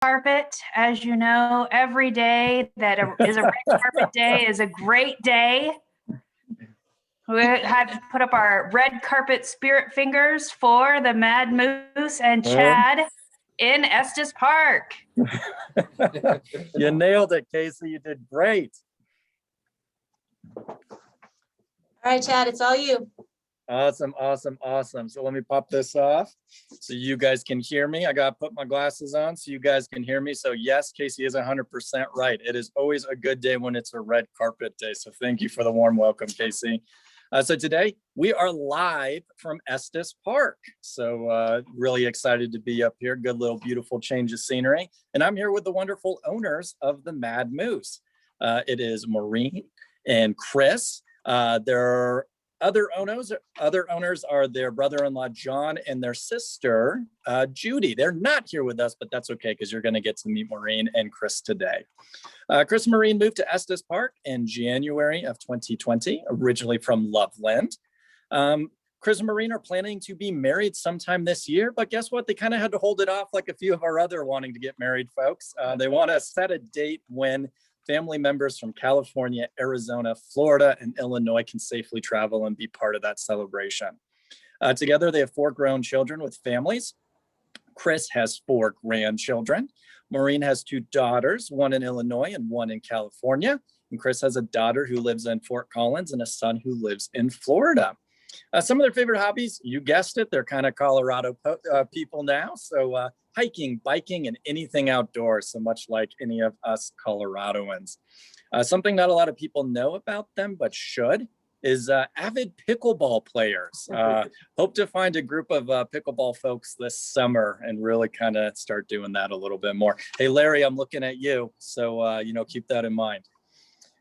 carpet. As you know, every day that is a red carpet day is a great day. We had to put up our red carpet spirit fingers for the Mad Moose and Chad in Estes Park. You nailed it, Casey. You did great. All right, Chad, it's all you. Awesome, awesome, awesome. So let me pop this off so you guys can hear me. I got to put my glasses on so you guys can hear me. So yes, Casey is 100% right. It is always a good day when it's a red carpet day. So thank you for the warm welcome, Casey. So today we are live from Estes Park. So really excited to be up here. Good little beautiful change of scenery. And I'm here with the wonderful owners of the Mad Moose. It is Maureen and Chris. Their other owners are their brother-in-law, John, and their sister, Judy. They're not here with us, but that's okay because you're going to get to meet Maureen and Chris today. Chris and Maureen moved to Estes Park in January of 2020, originally from Loveland. Chris and Maureen are planning to be married sometime this year, but guess what? They kind of had to hold it off like a few of our other wanting to get married folks. They want to set a date when family members from California, Arizona, Florida, and Illinois can safely travel and be part of that celebration. Together, they have 4 grown children with families. Chris has 4 grandchildren. Maureen has 2 daughters, one in Illinois and one in California. And Chris has a daughter who lives in Fort Collins and a son who lives in Florida. Some of their favorite hobbies, you guessed it, they're kind of Colorado people now. So hiking, biking, and anything outdoors, so much like any of us Coloradoans. Something not a lot of people know about them, but should, is avid pickleball players. Hope to find a group of pickleball folks this summer and really kind of start doing that a little bit more. Hey, Larry, I'm looking at you. So, keep that in mind.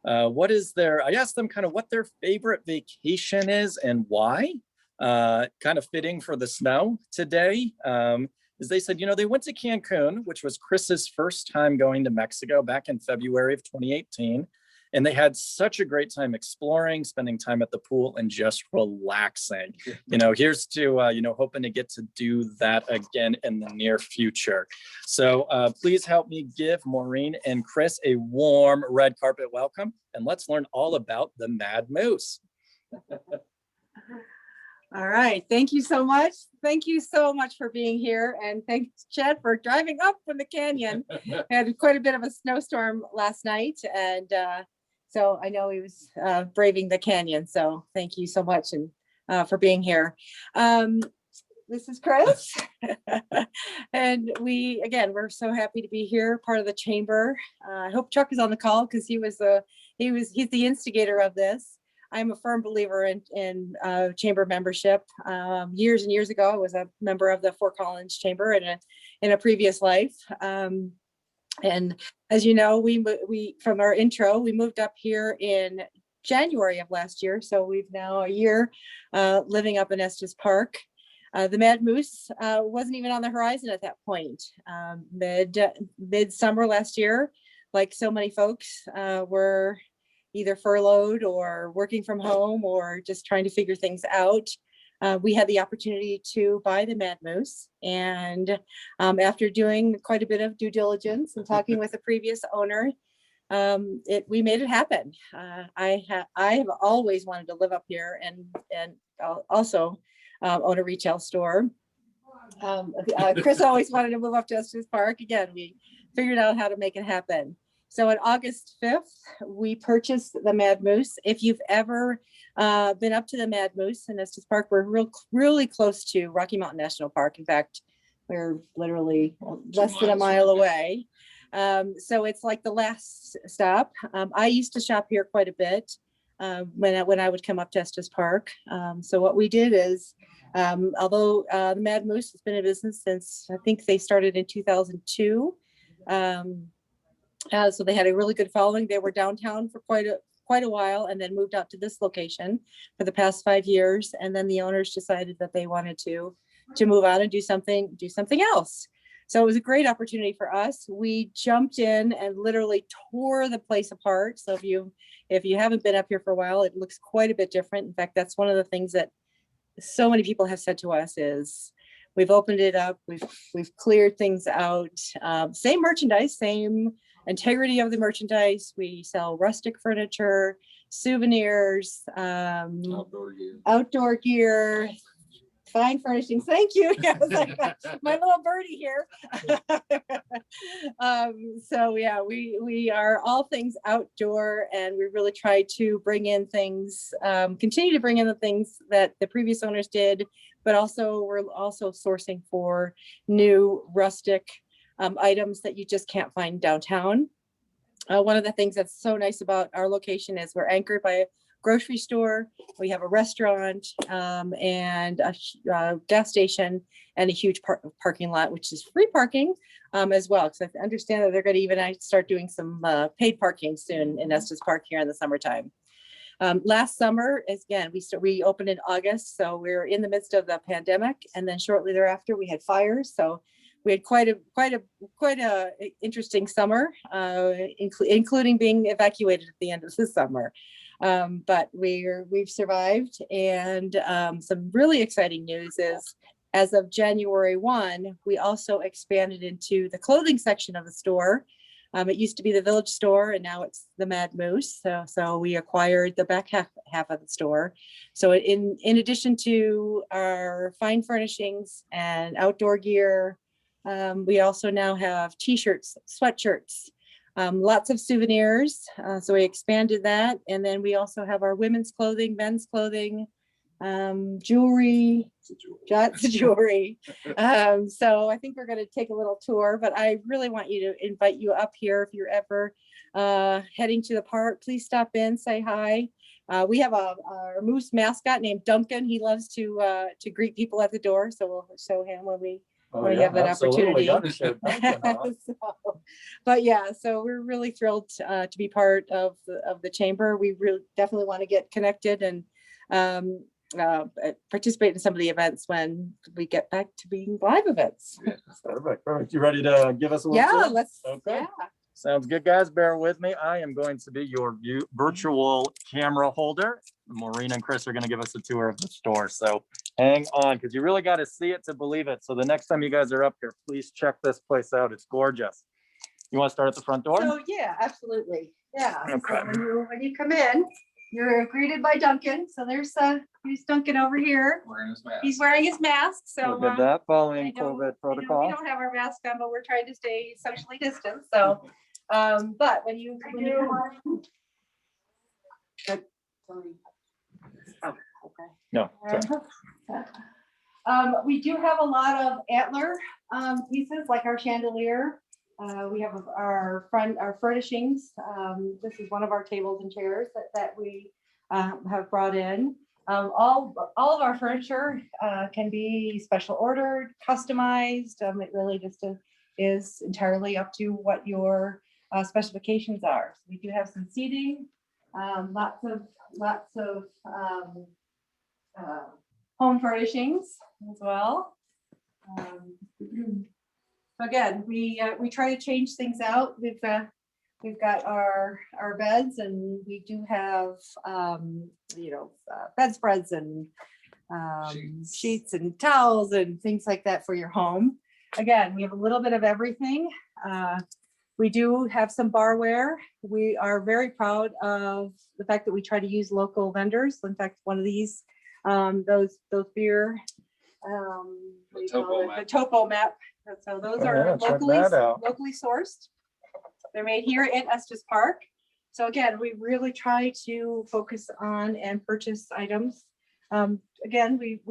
I asked them kind of what their favorite vacation is and why, kind of fitting for the snow today. Is they said, they went to Cancun, which was Chris's first time going to Mexico back in February of 2018. And they had such a great time exploring, spending time at the pool, and just relaxing. Here's to, hoping to get to do that again in the near future. So please help me give Maureen and Chris a warm red carpet welcome. And let's learn all about the Mad Moose. All right. Thank you so much. Thank you so much for being here. And thanks, Chad, for driving up from the canyon. We had quite a bit of a snowstorm last night. And so I know he was braving the canyon. So thank you so much and for being here. This is Chris. And we're so happy to be here, part of the chamber. I hope Chuck is on the call because he's the instigator of this. I'm a firm believer in chamber membership. Years and years ago, I was a member of the Fort Collins Chamber in a previous life. And as you know, we from our intro, we moved up here in January of last year. So we've now a year living up in Estes Park. The Mad Moose wasn't even on the horizon at that point. Mid-summer last year, like so many folks, were either furloughed or working from home or just trying to figure things out. We had the opportunity to buy the Mad Moose. And after doing quite a bit of due diligence and talking with the previous owner, we made it happen. I have always wanted to live up here and also own a retail store. Chris always wanted to move up to Estes Park. Again, we figured out how to make it happen. So on August 5th, we purchased the Mad Moose. If you've ever been up to the Mad Moose in Estes Park, we're really close to Rocky Mountain National Park. In fact, we're literally less than a mile away. So it's like the last stop. I used to shop here quite a bit when I would come up to Estes Park. So what we did is, although the Mad Moose has been in business since I think they started in 2002. So they had a really good following. They were downtown for quite a while and then moved out to this location for the past 5 years. And then the owners decided that they wanted to move out and do something else. So it was a great opportunity for us. We jumped in and literally tore the place apart. So if you haven't been up here for a while, it looks quite a bit different. In fact, that's one of the things that so many people have said to us is We've opened it up. We've cleared things out. Same merchandise, same integrity of the merchandise. We sell rustic furniture, souvenirs, outdoor gear, fine furnishings. Thank you. Yeah, I was like, my little birdie here. So yeah, we are all things outdoor, and we really try to bring in things, continue to bring in the things that the previous owners did, but also we're also sourcing for new rustic items that you just can't find downtown. One of the things that's so nice about our location is we're anchored by a grocery store. We have a restaurant and a gas station and a huge parking lot, which is free parking as well. Because I understand that they're going to even start doing some paid parking soon in Estes Park here in the summertime. Last summer, again, we opened in August, so we're in the midst of the pandemic, and then shortly thereafter we had fires. So we had quite a interesting summer, including being evacuated at the end of the summer. But we've survived, and some really exciting news is, as of January 1, we also expanded into the clothing section of the store. It used to be the Village store, and now it's the Mad Moose. So we acquired the back half of the store. So in addition to our fine furnishings and outdoor gear, we also now have t-shirts, sweatshirts, lots of souvenirs. So we expanded that. And then we also have our women's clothing, men's clothing, jewelry, lots of jewelry. So I think we're going to take a little tour, but I really want you to invite you up here. If you're ever heading to the park, please stop in, say hi. We have our moose mascot named Duncan. He loves to greet people at the door. So we'll show him when we have that opportunity. But yeah, so we're really thrilled to be part of the chamber. We really definitely want to get connected and participate in some of the events when we get back to being live events. Yeah, perfect. You ready to give us a little tour? Let's. Okay. Yeah. Sounds good, guys. Bear with me. I am going to be your virtual camera holder. Maureen and Chris are going to give us a tour of the store. So hang on, because you really got to see it to believe it. So the next time you guys are up here, please check this place out. It's gorgeous. You want to start at the front door? So yeah, absolutely. Yeah. Okay. So when you come in, you're greeted by Duncan. So there's Duncan over here. He's wearing his mask. So look at that, following I know COVID we protocol. don't have our mask on, but we're trying to stay socially distanced. So, but when you come on, good. Sorry. Oh, okay. No, sorry. We do have a lot of antler pieces, like our chandelier. We have our furnishings. This is one of our tables and chairs that we have brought in. All of our furniture can be special ordered, customized. It really just is entirely up to what your specifications are. So we do have some seating, lots of home furnishings as well. Again, we try to change things out. We've got our beds, and we do have bedspreads and sheets and towels and things like that for your home. Again, we have a little bit of everything. We do have some barware. We are very proud of the fact that we try to use local vendors. In fact, one of these, those beer, the topo map. So those are locally sourced. They're made here in Estes Park. So again, we really try to focus on and purchase items. Again, we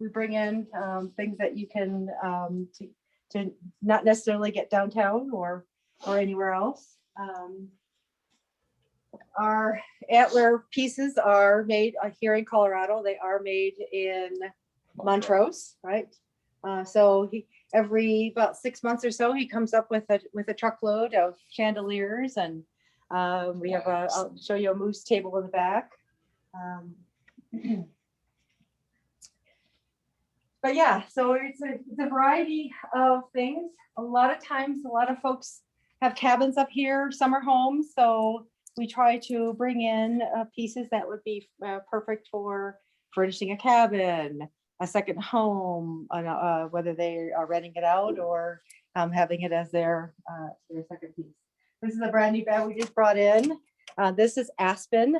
bring in things that you can to not necessarily get downtown or anywhere else. Our antler pieces are made here in Colorado. They are made in Montrose, right? So every about 6 months or so, he comes up with a truckload of chandeliers, and we have I'll show you a moose table in the back. But yeah, so it's a variety of things. A lot of times, a lot of folks have cabins up here, summer homes. So we try to bring in pieces that would be perfect for furnishing a cabin, a second home, whether they are renting it out or having it as their second piece. This is a brand new bed we just brought in. This is aspen,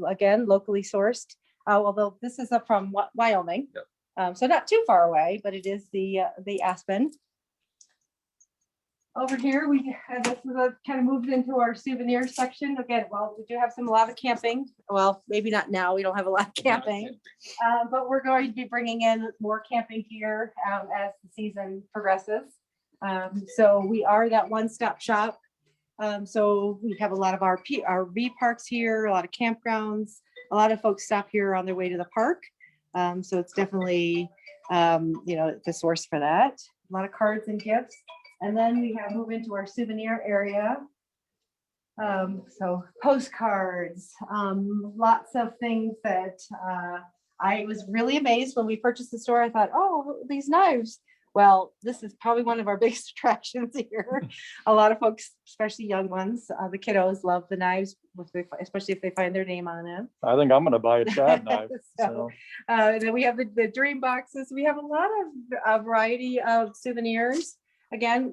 again, locally sourced, although this is up from Wyoming. Yep. So not too far away, but it is the aspen. Over here, we have this kind of moved into our souvenir section. Again, well, we do have a lot of camping. Well, maybe not now. We don't have a lot of camping, but we're going to be bringing in more camping gear as the season progresses. So we are that one-stop shop. So we have a lot of our RV parks here, a lot of campgrounds. A lot of folks stop here on their way to the park. So it's definitely, the source for that. A lot of cards and gifts. And then we have moved into our souvenir area. So postcards, lots of things that I was really amazed when we purchased the store. I thought, oh, these knives. Well, this is probably one of our biggest attractions here. A lot of folks, especially young ones, the kiddos love the knives, especially if they find their name on them. I think I'm gonna buy a Chad knife. So, then we have the dream boxes. We have a lot of a variety of souvenirs. Again,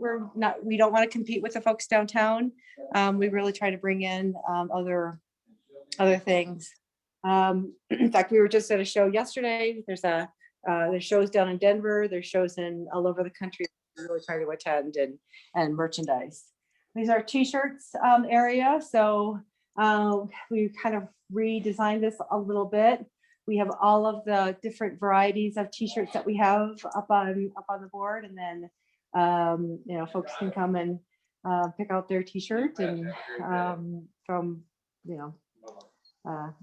we don't want to compete with the folks downtown. We really try to bring in other things. In fact, we were just at a show yesterday. There's shows down in Denver. There's shows all over the country. We really try to attend and merchandise. These are t-shirts area. So we kind of redesigned this a little bit. We have all of the different varieties of t-shirts that we have up on the board, and then folks can come and pick out their t-shirt and from the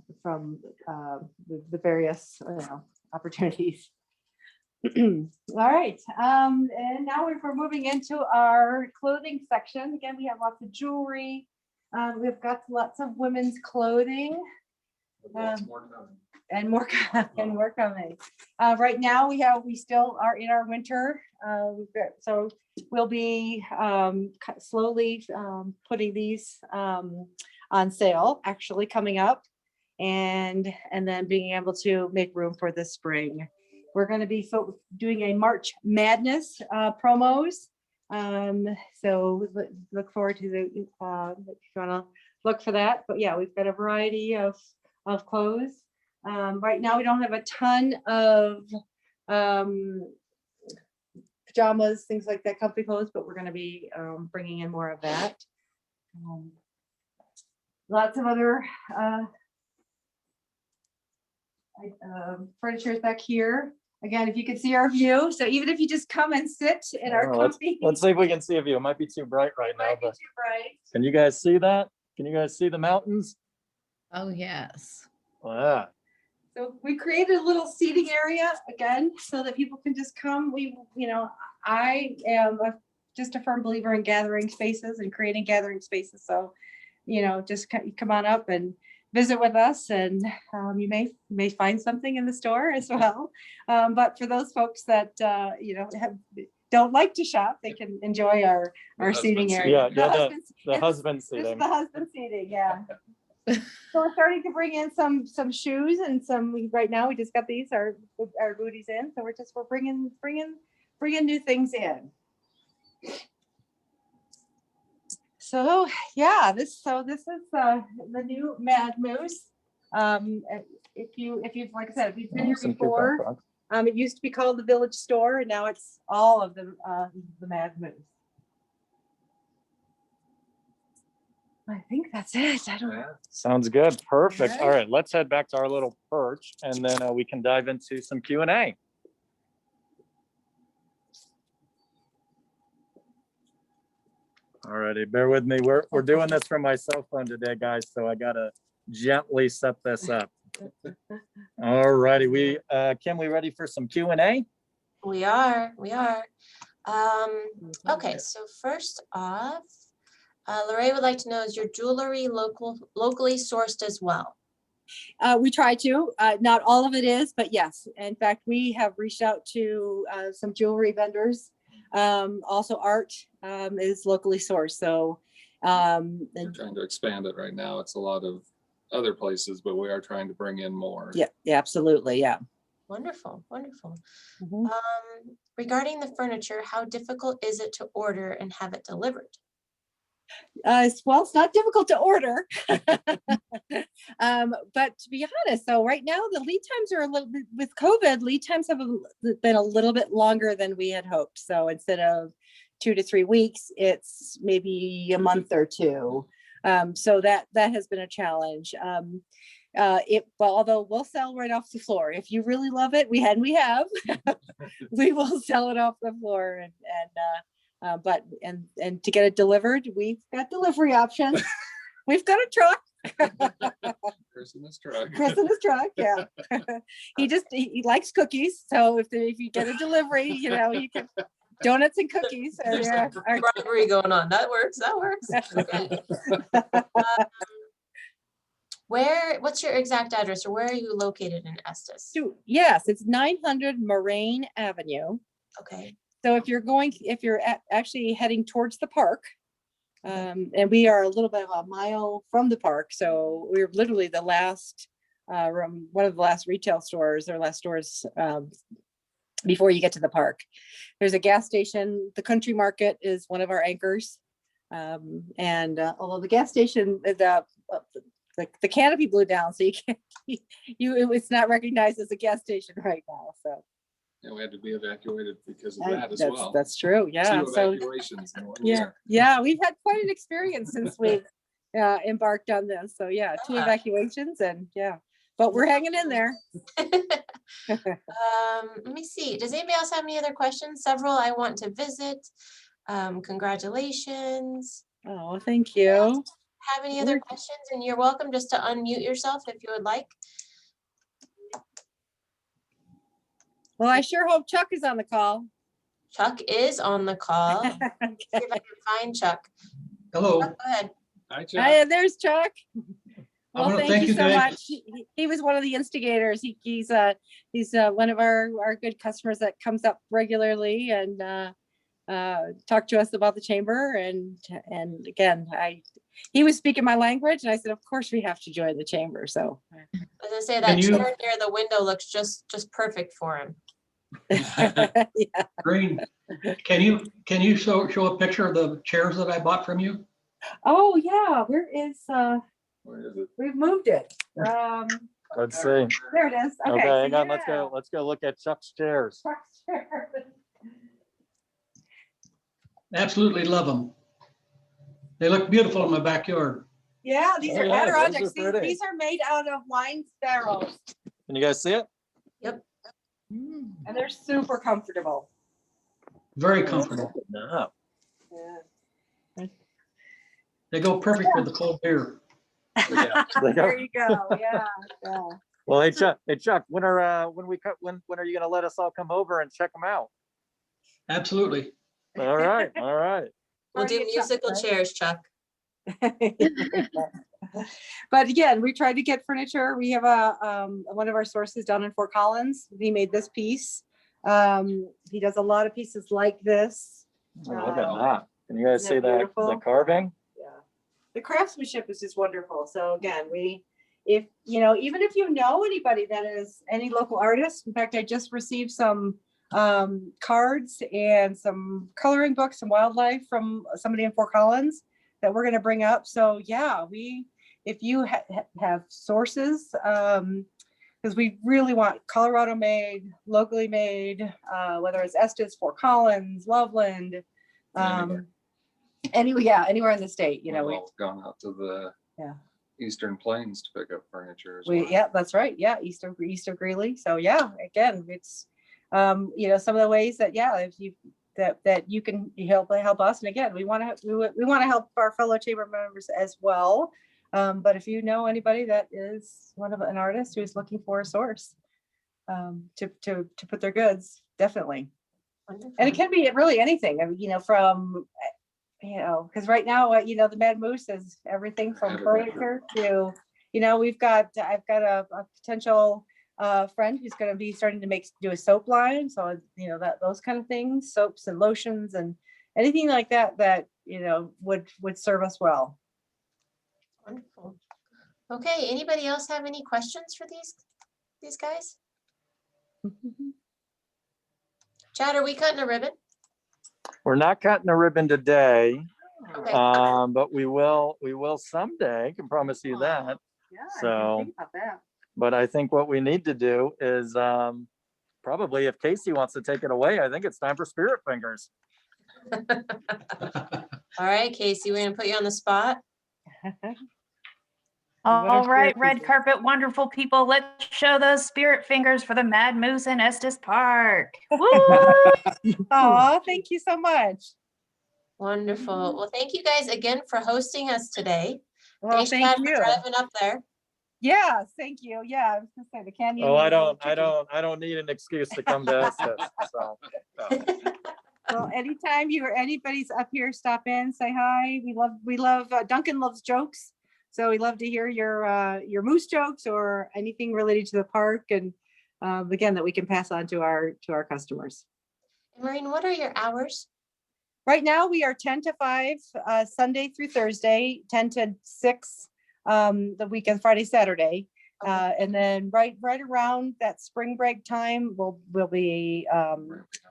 various opportunities. All right, and now we're moving into our clothing section. Again, we have lots of jewelry. We've got lots of women's clothing. And more coming. Right now we still are in our winter. So we'll be slowly putting these on sale, actually coming up, and then being able to make room for the spring. We're going to be doing a March Madness promos. So look forward to if you want to look for that. But yeah, we've got a variety of clothes. Right now we don't have a ton of pajamas, things like that, comfy clothes, but we're going to be bringing in more of that. Lots of other furniture back here. Again, if you can see our view, so even if you just come and sit in our comfy. Let's see if we can see a view. It might be too bright right now, but can you guys see that? Can you guys see the mountains? Oh, yes. Wow. So we created a little seating area again, so that people can just come. I am just a firm believer in gathering spaces and creating gathering spaces. So, just come on up and visit with us, and you may find something in the store as well. But for those folks that don't like to shop, they can enjoy our seating area. Yeah, the husband This is seating. the husband seating, yeah. So we're starting to bring in some shoes and right now we just got these our booties in. So we're bringing new things in. So yeah, this is the new Mad Moose. If you've like I said, if you've been here before, it used to be called the Village Store, and now it's all of the Mad Moose. I think that's it. I don't know. Sounds good. Perfect. All All right, let's head back to our little perch, and then we can dive into some Q&A. All righty, bear with me. We're doing this from my cell phone today, guys, so I gotta gently set this up. All righty, Kim, we ready for some Q&A? We are. Okay, so first off, Lorraine would like to know, is your jewelry locally sourced as well? We try to, not all of it is, but yes. In fact, we have reached out to some jewelry vendors. Also art is locally sourced. So We're trying to expand it right now. It's a lot of other places, but we are trying to bring in more. yeah, absolutely. Yeah. Wonderful, wonderful. Mhm. Regarding the furniture, how difficult is it to order and have it delivered? Well, it's not difficult to order. But to be honest, so right now the lead times are a little bit, with COVID, lead times have been a little bit longer than we had hoped. So instead of 2 to 3 weeks, it's maybe a month or two. So that has been a challenge. Well, although we'll sell right off the floor. If you really love it, we have, we will sell it off the floor but to get it delivered, we've got delivery options. We've got a truck. Chris in his truck. Chris in his truck, yeah. He likes cookies, so if you get a delivery, you can donuts and cookies. There's some bribery going on. That works. Okay. What's your exact address, or where are you located in Estes? Yes, it's 900 Moraine Avenue. Okay. So if you're actually heading towards the park, and we are a little bit of a mile from the park, so we're literally the last one of the last retail stores or last stores before you get to the park. There's a gas station. The Country Market is one of our anchors, and although the gas station, the canopy blew down, so you can't it's not recognized as a gas station right now. So Yeah, we had to be evacuated because of that as well. that's true. Yeah. 2 So evacuations in 1 yeah, year. yeah, we've had quite an experience since we've embarked on this. So yeah, 2 evacuations, and yeah, but we're hanging in there. Let me see. Does anybody else have any other questions? Several I want to visit. Congratulations. Oh, thank you. Have any other questions? And you're welcome just to unmute yourself if you would like. Well, I sure hope Chuck is on the call. Chuck is on the call. See if I can find Chuck. Hello. Chuck, go ahead. Hi, Chuck. Hi, there's Chuck. I Well, wanna thank you so guys. much. He was one of the instigators. He's one of our good customers that comes up regularly and talk to us about the chamber. And again, he was speaking my language, and I said, of course we have to join the chamber. So As I say, that Can you- chair near the window looks just perfect for him. yeah. Green, can you show a picture of the chairs that I bought from you? Oh yeah, where is Where is it? we've moved it. Let's see. There it is. Okay, Okay, so hang on. yeah. Let's go look at Chuck's chairs. Chuck's chair. Absolutely love them. They look beautiful in my backyard. Yeah, these Oh, are yeah, those are Adirondacks. pretty. These are made out of wine sparrows, Can you guys see it? Yep. and they're super comfortable. Very comfortable. No. Yeah. They go perfect with the cold beer. Yeah, they go. There you go. Yeah. Yeah. Well, hey Chuck, when are you gonna let us all come over and check them out? Absolutely. All right, all right. We'll do Already a Chuck, musical right? chairs, Chuck. But again, we tried to get furniture. We have one of our sources down in Fort Collins. He made this piece. He does a lot of pieces like this. Oh, look at that. Can you guys Isn't see that that beautiful? the carving? Yeah, the craftsmanship is just wonderful. So again, if even if you know anybody that is any local artist, in fact, I just received some cards and some coloring books and wildlife from somebody in Fort Collins that we're going to bring up. So yeah, if you have sources, because we really want Colorado made, locally made, whether it's Estes, Fort Collins, Loveland, anywhere in the state, We've all gone out to the Eastern Plains to pick up furniture as well. yeah, that's right. Yeah, east of Greeley. So yeah, again, it's some of the ways that if you that you can help us. And again, we want to help our fellow chamber members as well. But if you know anybody that is an artist who is looking for a source to put their goods, definitely. Wonderful. And it can be really anything. I mean, from because right now, the Mad Moose is everything from furniture to, I've got a potential friend who's going to be starting to do a soap line. So, those kind of things, soaps and lotions and anything like that would serve us well. Wonderful. Okay, anybody else have any questions for these guys? Chad, are we cutting a ribbon? We're not cutting a ribbon today, Okay. but we will someday, I can promise you that. Yeah, I So- didn't think about that. But I think what we need to do is probably if Casey wants to take it away, I think it's time for spirit fingers. All right, Casey, we're gonna put you on the spot. What are All right, spirit red fingers? carpet, wonderful people. Let's show those spirit fingers for the Mad Moose in Estes Park. Woo! Oh, thank you so much. Wonderful. Well, thank you guys again for hosting us today. Well, Thanks, thank Chad, for you. driving up there. Yes, thank you. Yeah, I was gonna say the canyon. Oh, was I a little don't tricky. need an excuse to come to Estes. So, Well, anytime you or anybody's up here, stop in, say hi. We love, Duncan loves jokes. So we love to hear your moose jokes or anything related to the park and again, that we can pass on to our customers. Maureen, what are your hours? Right now, we are 10 to 5, Sunday through Thursday, 10 to 6, the weekend, Friday, Saturday. And then right around that spring break time, we'll be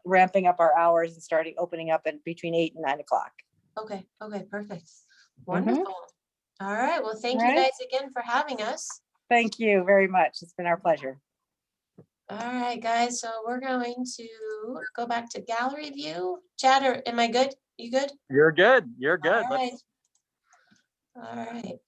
ramping up our hours and opening up at between 8 and 9 o'clock. Okay, perfect. Wonderful. All right, well, thank you All right. guys again for having us. Thank you very much. It's been our pleasure. All right, guys, so we're going to go back to gallery view. Chad, am I good? You good? you're good. You're good. All Let's right. All right.